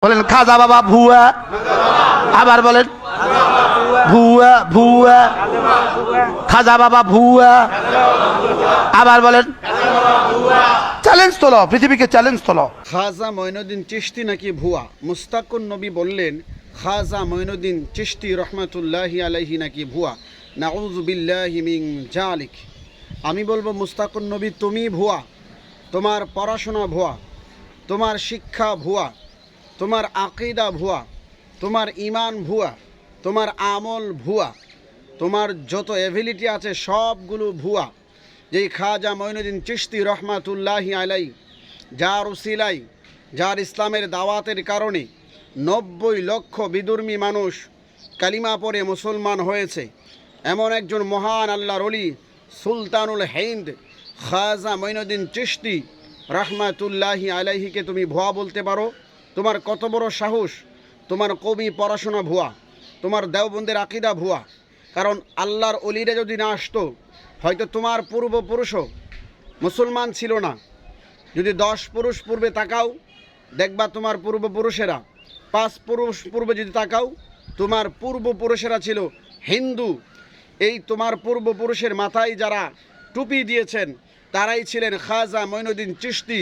বলেন খাজা বাবা ভুয়া, আবার বলেন ভুয়া ভুয়া, খাজা বাবা ভুয়া, আবার বলেন চ্যালেঞ্জ তোলো, পৃথিবীকে চ্যালেঞ্জ তোলো। খাজা মঈনুদ্দিন চিশতি নাকি ভুয়া। মুস্তাকুন নবী বললেন খাজা মঈনুদ্দিন চিশতি রহমাতুল্লাহি আলাইহি নাকি ভুয়া। নাউযু বিল্লাহি মিন জালিক। আমি বলবো মুস্তাকুন নবী তুমি ভুয়া, তোমার পড়াশোনা ভুয়া, তোমার শিক্ষা ভুয়া, তোমার আকীদা ভুয়া, তোমার ঈমান ভুয়া, তোমার আমল ভুয়া, তোমার যত এবিলিটি আছে সবগুলো ভুয়া। যেই খাজা মঈনুদ্দিন চিশতি রহমাতুল্লাহি আলাইহি যার উসিলাই, যার ইসলামের দাওয়াতের কারণে 90 লক্ষ বিধর্মী মানুষ কালিমা পড়ে মুসলমান হয়েছে, এমন একজন মহান আল্লাহর ওলি সুলতানুল হিন্দ খাজা মঈনুদ্দিন চিশতি রহমাতুল্লাহি আলাইহিকে তুমি ভুয়া বলতে পারো? তোমার কত বড় সাহস! তোমার কবি পড়াশোনা ভুয়া, তোমার দেওবন্দের আকীদা ভুয়া। কারণ আল্লাহর ওলিরা যদি না আসতো, হয়তো তোমার পূর্বপুরুষও মুসলমান ছিল না। যদি 10 পুরুষ পূর্বে তাকাও, দেখবা তোমার পূর্বপুরুষেরা, 5 পুরুষ পূর্বে যদি তাকাও, তোমার পূর্বপুরুষেরা ছিল হিন্দু। এই তোমার পূর্বপুরুষের মাথায় যারা টুপি দিয়েছেন তারাই ছিলেন খাজা মঈনুদ্দিন চিশতি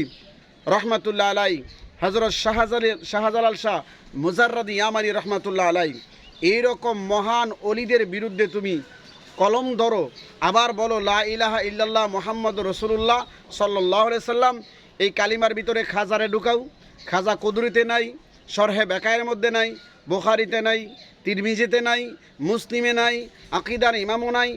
রহমাতুল্লাহ আলাই, হযরত শাহজালাল শাহ মুজাররদ ইয়ামানি রহমাতুল্লাহ আলাই। এইরকম মহান অলিদের বিরুদ্ধে তুমি কলম ধরো, আবার বলো লা ইলাহা ইল্লাল্লাহ মুহাম্মাদুর রাসূলুল্লাহ সাল্লাল্লাহু আলাইহি সাল্লাম। এই কালিমার ভিতরে খাজারে ঢুকাও। খাজা কুদরিতে নাই, শরহে বেকায়ের মধ্যে নাই, বুখারীতে নাই, তিরমিজিতে নাই, মুসলিমে নাই, আকীদার ইমামও নাই।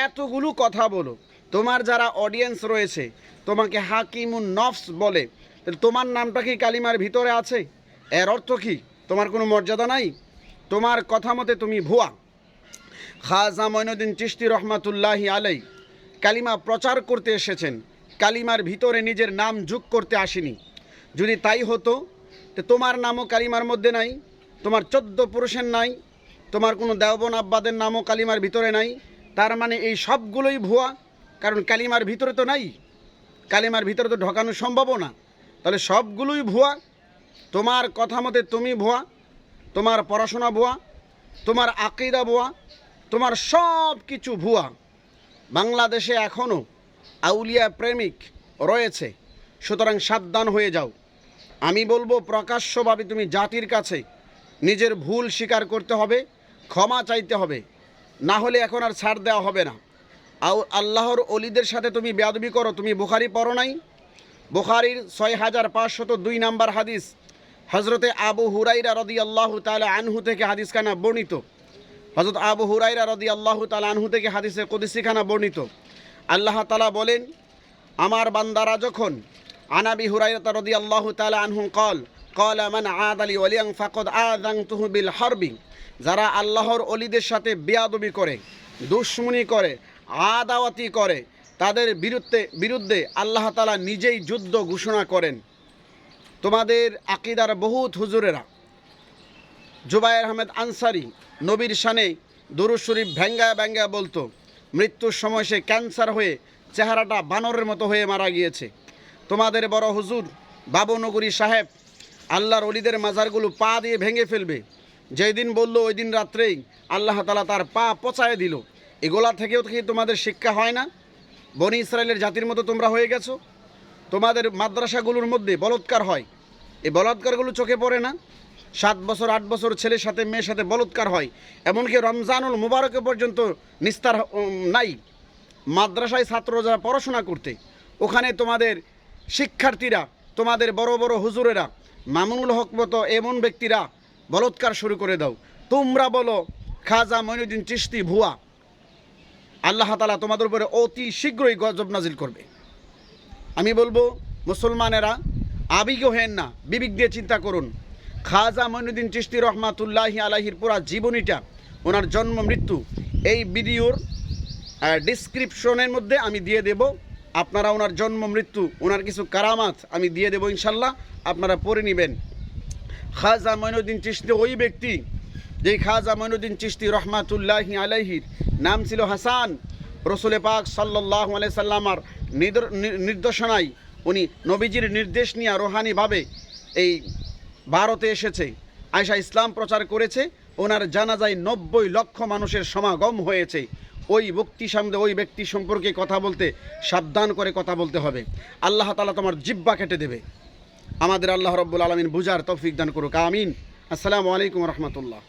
এতগুলো কথা বলো, তোমার যারা অডিয়েন্স রয়েছে তোমাকে হাকিমুন নফস বলে, তাহলে তোমার নামটা কি কালিমার ভিতরে আছে? এর অর্থ কি? তোমার কোনো মর্যাদা নাই? তোমার কথা মতে তুমি ভুয়া। খাজা মঈনুদ্দিন চিশতি রহমাতুল্লাহি আলাই কালিমা প্রচার করতে এসেছেন, কালিমার ভিতরে নিজের নাম যোগ করতে আসেনি। যদি তাই হতো তো তোমার নামও কালিমার মধ্যে নাই, তোমার 14 পুরুষের নাই, তোমার কোনো দেওবন আব্বাদের নামও কালিমার ভিতরে নাই। তার মানে এই সবগুলোই ভুয়া, কারণ কালিমার ভিতরে তো নাই, কালিমার ভিতরে তো ঢোকানো সম্ভব না। তাহলে সবগুলোই ভুয়া। তোমার কথা মতে তুমি ভুয়া, তোমার পড়াশোনা ভুয়া, তোমার আকীদা ভুয়া, তোমার সব কিছু ভুয়া। বাংলাদেশে এখনও আউলিয়া প্রেমিক রয়েছে, সুতরাং সাবধান হয়ে যাও। আমি বলবো প্রকাশ্যভাবে তুমি জাতির কাছে নিজের ভুল স্বীকার করতে হবে, ক্ষমা চাইতে হবে, না হলে এখন আর ছাড় দেওয়া হবে না। আল্লাহর অলিদের সাথে তুমি বেয়াদবি করো। তুমি বুখারী পড়ো নাই? বুখারীর 6502 নম্বর হাদিস হজরতে আবু হুরাইরা রাদিয়াল্লাহু তাআলা আনহু থেকে হাদিসখানা বর্ণিত। হযরত আবু হুরাইরা রাদিয়াল্লাহু তাআলা আনহু থেকে হাদিসে কুদসিখানা বর্ণিত। আল্লাহ তাআলা বলেন, আমার বান্দারা যখন আনাবি হুরাইরা রাদিয়াল্লাহু তাআলা আনহু ক্বালা মান আদালি ওয়ালিয়ান ফাকাদ আযানতুহু বিল হারবি, যারা আল্লাহর ওলিদের সাথে বেয়াদবি করে, দুশমনি করে, আদাওয়াতি করে, তাদের বিরুদ্ধে আল্লাহ তাআলা নিজেই যুদ্ধ ঘোষণা করেন। তোমাদের আকীদার বহুত হুজুরেরা, জুবায়ের আহমেদ আনসারী নবীর শানে দুরূদ শরীফ ভেঙ্গা বলতো, মৃত্যুর সময় সে ক্যান্সার হয়ে চেহারাটা বানরের মতো হয়ে মারা গিয়েছে। তোমাদের বড় হুজুর বাবুনগরী সাহেব আল্লাহর ওলিদের মাজারগুলো পা দিয়ে ভেঙে ফেলবে, যেই দিন বললো ওই দিন রাত্রেই আল্লাহ তাআলা তার পা পচায় দিল। এগুলা থেকেও কি তোমাদের শিক্ষা হয় না? বনি ইসরায়েলের জাতির মতো তোমরা হয়ে গেছো। তোমাদের মাদ্রাসাগুলোর মধ্যে বলৎকার হয়, এই বলৎকারগুলো চোখে পড়ে না? 7 বছর 8 বছর ছেলের সাথে মেয়ের সাথে বলৎকার হয়, এমনকি রমজানুল মুবারকে পর্যন্ত নিস্তার নাই। মাদ্রাসায় ছাত্র যারা পড়াশোনা করতে, ওখানে তোমাদের শিক্ষার্থীরা, তোমাদের বড় বড় হুজুরেরা, মামুনুল হক মতো এমন ব্যক্তিরা বলৎকার শুরু করে দাও। তোমরা বলো খাজা মঈনুদ্দিন চিশতি ভুয়া। আল্লাহ তাআলা তোমাদের উপরে অতি শীঘ্রই গজব নাজিল করবে। আমি বলবো মুসলমানেরা আবেগী হেন না, বিবেক দিয়ে চিন্তা করুন। খাজা মঈনুদ্দিন চিশতি রহমাতুল্লাহি আলাইহির পুরা জীবনীটা, ওনার জন্ম মৃত্যু এই ভিডিওর ডিসক্রিপশনের মধ্যে আমি দিয়ে দেব। আপনারা ওনার জন্ম মৃত্যু, ওনার কিছু কারামাত আমি দিয়ে দেব ইনশাল্লাহ, আপনারা পড়ে নেবেন। খাজা মঈনুদ্দিন চিশতি ওই ব্যক্তি, যেই খাজা মঈনুদ্দিন চিশতি রহমাতুল্লাহি আলাইহির নাম ছিল হাসান। রসুল পাক সাল্লাল্লাহু আলাইহি সাল্লামার নির্দেশনায় উনি নবীজির নির্দেশ নিয়ে রোহানিভাবে এই ভারতে এসেছে, আয়েশা ইসলাম প্রচার করেছে, ওনার জানাজায় 90 লক্ষ মানুষের সমাগম হয়েছে। ওই ব্যক্তি সম্পর্কে কথা বলতে সাবধান করে কথা বলতে হবে। আল্লাহ তাআলা তোমার জিহ্বা কেটে দেবে। আমাদের আল্লাহ রাব্বুল আলামিন বুঝার তৌফিক দান করুক, আমিন। আসসালামু আলাইকুম ওয়া রাহমাতুল্লাহ।